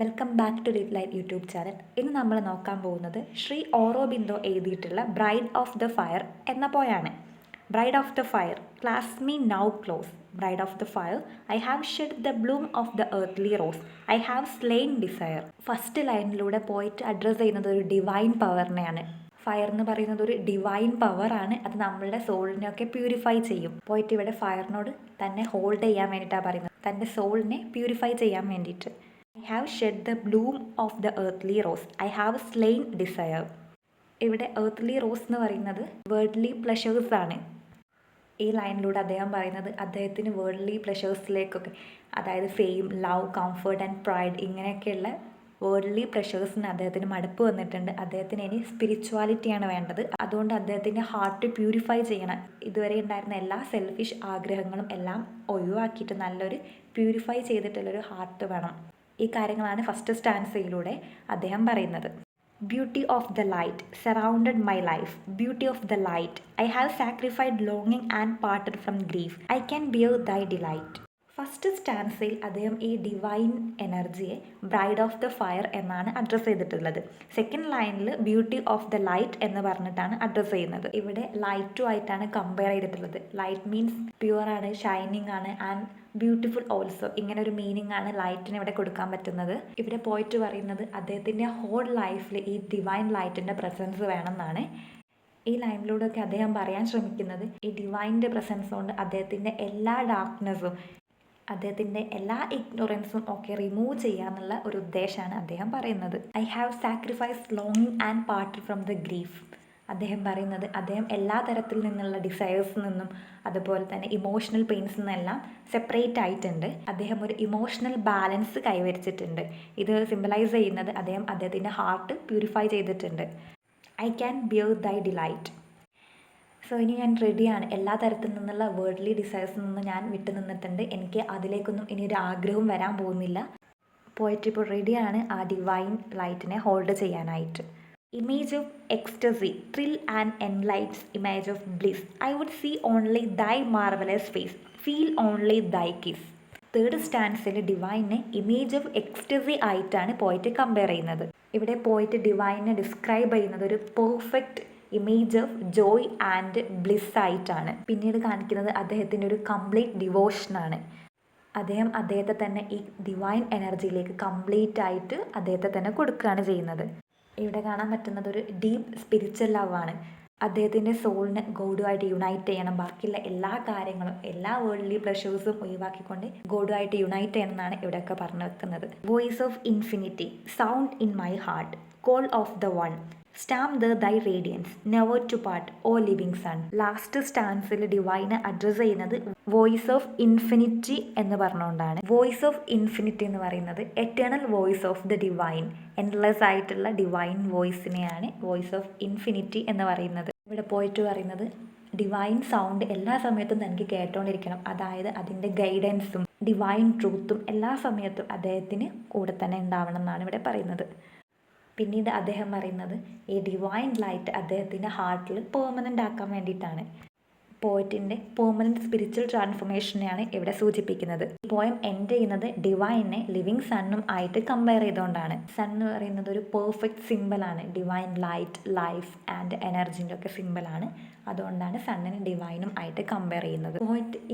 Welcome back to lit light YouTube channel. ഇന്ന് നമ്മൾ നോക്കാൻ പോകുന്നത് ശ്രീ ഓറോബിന്ദോ എഴുതിയിട്ടുള്ള ബ്രൈഡ് ഓഫ് ദ ഫയർ എന്ന പോയാണ്. Bride of the fire, clasp me now close. Bride of the fire, I have shed the bloom of the earthly rose. I have slain desire. First ലൈനിലൂടെ പോയിട്ട് address ചെയ്യുന്നത് ഒരു divine പവറിനെയാണ്. Fire എന്ന് പറയുന്നത് ഒരു divine പവറാണ്. അത് നമ്മളുടെ സോളിനെയൊക്കെ പ്യൂരിഫൈ ചെയ്യും. പോയിട്ട് ഇവിടെ ഫയറിനോട് തന്നെ ഹോൾഡ് ചെയ്യാൻ വേണ്ടിയിട്ടാണ് പറയുന്നത്, തൻ്റെ സോളിനെ പ്യൂരിഫൈ ചെയ്യാൻ വേണ്ടിയിട്ട്. I have shed the bloom of the earthly rose. I have slain desire. ഇവിടെ earthly rose എന്ന് പറയുന്നത് വേൾഡ്ലി പ്ലഷേഴ്സ് ആണ്. ഈ ലൈനിലൂടെ അദ്ദേഹം പറയുന്നത് അദ്ദേഹത്തിന് വേൾഡ്ലി പ്ലഷേഴ്സിലേക്കൊക്കെ, അതായത് fame, love, comfort and pride, ഇങ്ങനെയൊക്കെയുള്ള വേൾഡ്ലി പ്ലഷേഴ്സിന് അദ്ദേഹത്തിന് മടുപ്പ് വന്നിട്ടുണ്ട്. അദ്ദേഹത്തിന് ഇനി സ്പിരിച്വാലിറ്റിയാണ് വേണ്ടത്. അതുകൊണ്ട് അദ്ദേഹത്തിൻ്റെ ഹാർട്ട് പ്യൂരിഫൈ ചെയ്യണം. ഇതുവരെ ഉണ്ടായിരുന്ന എല്ലാ സെൽഫിഷ് ആഗ്രഹങ്ങളും എല്ലാം ഒഴിവാക്കിയിട്ട് നല്ലൊരു പ്യൂരിഫൈ ചെയ്തിട്ടുള്ളൊരു ഹാർട്ട് വേണം. ഈ കാര്യങ്ങളാണ് ഫസ്റ്റ് സ്റ്റാൻസയിലൂടെ അദ്ദേഹം പറയുന്നത്. Beauty of the light surrounded my life. Beauty of the light, I have sacrificed ലോങ്ങിങ് and parted from grief. I can bear thy delight. First സ്റ്റാൻസയിൽ അദ്ദേഹം ഈ ഡിവൈൻ എനർജിയെ ബ്രൈഡ് ഓഫ് ദ ഫയർ എന്നാണ് അഡ്രസ്സ് ചെയ്തിട്ടുള്ളത്. സെക്കൻഡ് ലൈനിൽ beauty of the light എന്ന് പറഞ്ഞിട്ടാണ് അഡ്രസ്സ് ചെയ്യുന്നത്. ഇവിടെ ലൈറ്റുമായിട്ടാണ് കമ്പയർ ചെയ്തിട്ടുള്ളത്. ലൈറ്റ് മീൻസ് പ്യുവർ ആണ്, ഷൈനിങ് ആണ്, ആൻഡ് ബ്യൂട്ടിഫുൾ ഓൾസോ. ഇങ്ങനെ ഒരു മീനിങ് ആണ് ലൈറ്റിന് ഇവിടെ കൊടുക്കാൻ പറ്റുന്നത്. ഇവിടെ പോയിട്ട് പറയുന്നത് അദ്ദേഹത്തിൻ്റെ ഹോൾ ലൈഫിൽ ഈ ഡിവൈൻ ലൈറ്റിൻ്റെ പ്രസൻസ് വേണമെന്നാണ്. ഈ ലൈനിലൂടെയൊക്കെ അദ്ദേഹം പറയാൻ ശ്രമിക്കുന്നത് ഈ ഡിവൈൻ്റെ പ്രസൻസ് കൊണ്ട് അദ്ദേഹത്തിൻ്റെ എല്ലാ ഡാർക്ക്നെസ്സും, അദ്ദേഹത്തിൻ്റെ എല്ലാ ഇഗ്നോറൻസും ഒക്കെ റിമൂവ് ചെയ്യാന്നുള്ള ഒരു ഉദ്ദേശമാണ് അദ്ദേഹം പറയുന്നത്. ഐ ഹാവ് സാക്രിഫൈസ്ഡ് ലോങ്ങിങ് and parted from the grief. അദ്ദേഹം പറയുന്നത് അദ്ദേഹം എല്ലാ തരത്തിൽ നിന്നുള്ള ഡിസയേഴ്സിൽ നിന്നും അതുപോലെ തന്നെ ഇമോഷണൽ പെയിൻസിൽ നിന്നെല്ലാം സെപ്പറേറ്റ് ആയിട്ടുണ്ട്. അദ്ദേഹം ഒരു ഇമോഷണൽ ബാലൻസ് കൈവരിച്ചിട്ടുണ്ട്. ഇത് സിംബലൈസ് ചെയ്യുന്നത് അദ്ദേഹത്തിൻ്റെ ഹാർട്ട് പ്യൂരിഫൈ ചെയ്തിട്ടുണ്ട്. I can bear thy delight. So ഇനി ഞാൻ റെഡിയാണ്. എല്ലാ തരത്തിൽ നിന്നുള്ള വേൾഡ്ലി ഡിസയേഴ്സിൽ നിന്ന് ഞാൻ വിട്ടു നിന്നിട്ടുണ്ട്. എനിക്ക് അതിലേക്കൊന്നും ഇനി ഒരു ആഗ്രഹവും വരാൻ പോകുന്നില്ല. പോയിട്ട് ഇപ്പോൾ റെഡിയാണ് ആ ഡിവൈൻ ലൈറ്റിനെ ഹോൾഡ് ചെയ്യാനായിട്ട്. Image of ecstasy, thrill and enlights, image of bliss. I would see only thy marvelous face, feel only thy kiss. Third സ്റ്റാൻസിൽ ഡിവൈനെ ഇമേജ് ഓഫ് എക്സ്റ്റസി ആയിട്ടാണ് പോയിട്ട് കമ്പയർ ചെയ്യുന്നത്. ഇവിടെ പോയിട്ട് ഡിവൈനെ ഡിസ്ക്രൈബ് ചെയ്യുന്നത് ഒരു perfect image of Joy and bliss ആയിട്ടാണ്. പിന്നീട് കാണിക്കുന്നത് അദ്ദേഹത്തിൻ്റെ ഒരു കംപ്ലീറ്റ് ഡിവോഷനാണ്. അദ്ദേഹത്തെ തന്നെ ഈ ഡിവൈൻ എനർജിയിലേക്ക് കംപ്ലീറ്റ് ആയിട്ട് അദ്ദേഹത്തെ തന്നെ കൊടുക്കുകയാണ് ചെയ്യുന്നത്. ഇവിടെ കാണാൻ പറ്റുന്നത് ഒരു ഡീപ്പ് സ്പിരിച്വൽ ലവാണ്. അദ്ദേഹത്തിൻ്റെ സോളിന് ഗോഡുമായിട്ട് യുണൈറ്റ് ചെയ്യണം. ബാക്കിയുള്ള എല്ലാ കാര്യങ്ങളും, എല്ലാ വേൾഡ്ലി പ്ലഷേഴ്സും ഒഴിവാക്കിക്കൊണ്ട് ഗോഡുമായിട്ട് യുണൈറ്റ് ചെയ്യണം എന്നാണ് ഇവിടെയൊക്കെ പറഞ്ഞു വെക്കുന്നത്. Voice of infinity, sound in my heart, call of the one, stamp the thy radiance, never to part, o living sun. Last സ്റ്റാൻസിൽ ഡിവൈനെ അഡ്രസ്സ് ചെയ്യുന്നത് വോയിസ് ഓഫ് ഇൻഫിനിറ്റി എന്ന് പറഞ്ഞുകൊണ്ടാണ്. വോയിസ് ഓഫ് ഇൻഫിനിറ്റി എന്ന് പറയുന്നത് eternal voice of the divine, endless ആയിട്ടുള്ള divine വോയിസിനെയാണ് voice of infinity എന്ന് പറയുന്നത്. ഇവിടെ പോയിട്ട് പറയുന്നത് ഡിവൈൻ സൗണ്ട് എല്ലാ സമയത്തും തനിക്ക് കേട്ടോണ്ടിരിക്കണം. അതായത് അതിൻ്റെ ഗൈഡൻസും ഡിവൈൻ ട്രൂത്തും എല്ലാ സമയത്തും അദ്ദേഹത്തിന് കൂടെ തന്നെ ഉണ്ടാവണം എന്നാണ് ഇവിടെ പറയുന്നത്. പിന്നീട് അദ്ദേഹം പറയുന്നത് ഈ ഡിവൈൻ ലൈറ്റ് അദ്ദേഹത്തിൻ്റെ ഹാർട്ടിൽ പെർമനൻ്റ് ആക്കാൻ വേണ്ടിയിട്ടാണ്. പോയറ്റിൻ്റെ പെർമനൻറ്റ് സ്പിരിച്വൽ ട്രാൻസ്ഫോർമേഷനെയാണ് ഇവിടെ സൂചിപ്പിക്കുന്നത്. ഈ പോയം എൻഡ് ചെയ്യുന്നത് ഡിവൈനെ ലിവിങ് സണ്ണും ആയിട്ട് കമ്പയർ ചെയ്തുകൊണ്ടാണ്. സൺ എന്ന് പറയുന്നത് ഒരു പെർഫെക്റ്റ് സിമ്പിളാണ്. ഡിവൈൻ ലൈറ്റ്, ലൈഫ് ആൻഡ് എനർജിൻ്റെ ഒക്കെ സിമ്പിളാണ്. അതുകൊണ്ടാണ് സണ്ണിനും ഡിവൈനും ആയിട്ട് കമ്പയർ ചെയ്യുന്നത്.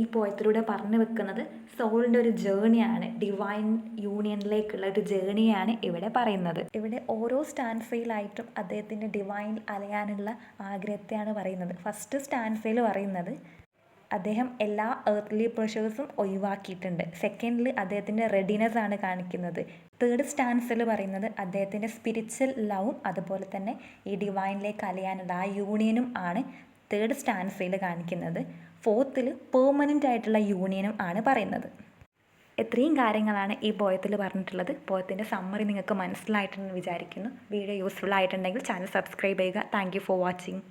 ഈ പോയത്തിലൂടെ പറഞ്ഞു വെക്കുന്നത് സോളിൻ്റെ ഒരു ജേണിയാണ്, ഡിവൈൻ യൂണിയനിലേക്കുള്ള ഒരു ജേണിയാണ് ഇവിടെ പറയുന്നത്. ഇവിടെ ഓരോ സ്റ്റാൻസയിലായിട്ടും അദ്ദേഹത്തിൻ്റെ ഡിവൈൻ അലയാനുള്ള ആഗ്രഹത്തെയാണ് പറയുന്നത്. ഫസ്റ്റ് സ്റ്റാൻസയിൽ പറയുന്നത് അദ്ദേഹം എല്ലാ എർത്ത്ലി പ്രഷേഴ്സും ഒഴിവാക്കിയിട്ടുണ്ട്. സെക്കൻഡിൽ അദ്ദേഹത്തിൻ്റെ റെഡിനെസ് ആണ് കാണിക്കുന്നത്. തേർഡ് സ്റ്റാൻസിൽ പറയുന്നത് അദ്ദേഹത്തിൻ്റെ സ്പിരിച്വൽ ലവും അതുപോലെ തന്നെ ഈ ഡിവൈനിലേക്ക് അലയാനുള്ള ആ യൂണിയനും ആണ് തേർഡ് സ്റ്റാൻസയിൽ കാണിക്കുന്നത്. ഫോർത്തിൽ പെർമനൻ്റ് ആയിട്ടുള്ള യൂണിയനും ആണ് പറയുന്നത്. ഇത്രയും കാര്യങ്ങളാണ് ഈ പോയത്തിൽ പറഞ്ഞിട്ടുള്ളത്. പോയത്തിൻ്റെ സമ്മറി നിങ്ങൾക്ക് മനസ്സിലായിട്ടുണ്ടെന്ന് വിചാരിക്കുന്നു. വീഡിയോ യൂസ്ഫുൾ ആയിട്ടുണ്ടെങ്കിൽ ചാനൽ സബ്സ്ക്രൈബ് ചെയ്യുക. Thank you for watching.